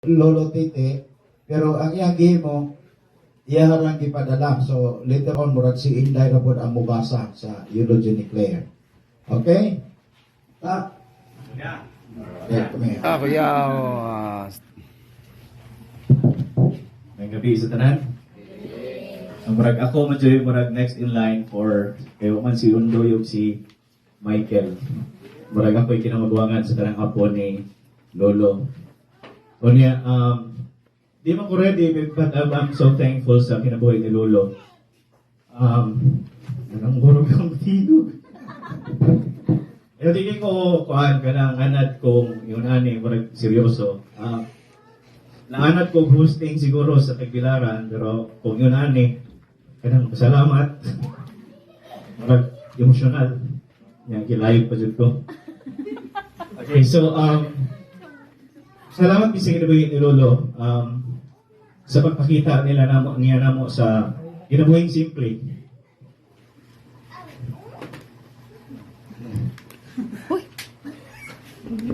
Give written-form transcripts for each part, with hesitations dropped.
Lolo Tite, pero ang iyang gihimo iya lang gipadala. So later on murag si Inday ra pud ang mubasa sa eulogy ni Claire. Okay? Ta. Yeah. Kuya. May gabi sa tanan. Ang murag ako madyo murag next in line for kayo man si Undo yung si Michael. Murag ako yung kinamabuangan sa tanang hapon ni Lolo. O niya, di man ko ready, but I'm so thankful sa kinabuhay ni Lolo. Nanggurog ang tigog. Pero di ko kuhaan ka ng anad kong yun ani, murag seryoso. Naanad kong hosting siguro sa Tagbilaran, pero kung yun ani, kanang pasalamat. Murag emosyonal. Yan, kilayog pa dyan ko. Okay, so, salamat bisig kinabuhi ni Lolo sa pagpakita niya namo sa kinabuhing simple.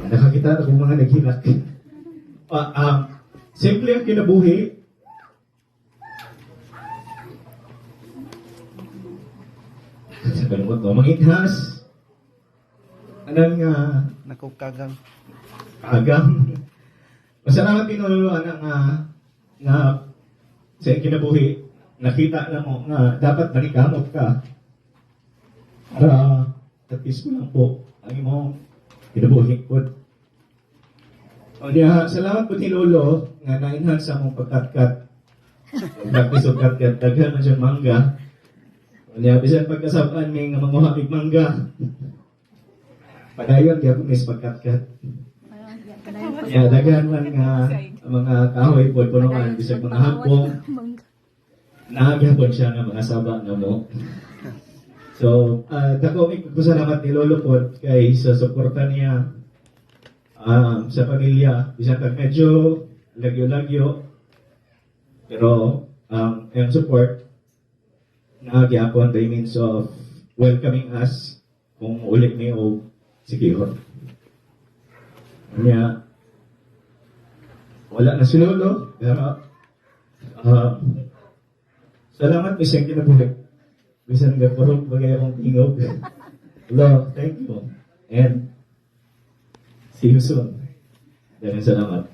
Nakakita akong mga naghilak. Simple ang kinabuhi. Sa kanungot mo, manginhas. Anong Nakukagang. agang. Masalamat pinululuan nga sa kinabuhi, nakita na mo nga dapat narikamot ka para tapis ko lang po ang imong kinabuhi po. O niya, salamat po ni Lolo nga na-enhance sa mong pagkatkat. Practice of katkat, daghan man siyang mangga. O niya, bisan pagkasabaan may nga manguhamig mangga. Padayon, kaya po may pagkatkat. Yeah, daghan man nga mga kahoy po punuan bisag mga hagpong naagyan siya nga mga saba nga mo. So, dako mi salamat ni Lolo po kay sa suporta niya sa pamilya bisan pag medyo lagyo-lagyo pero yung support naagyapon by means of welcoming us kung ulit ni o secure. Kanya, wala na si Lolo, pero salamat bisang kinabuhi. Bisan nga puro bagay akong tingog. Lolo, thank you. And see you soon. Salamat.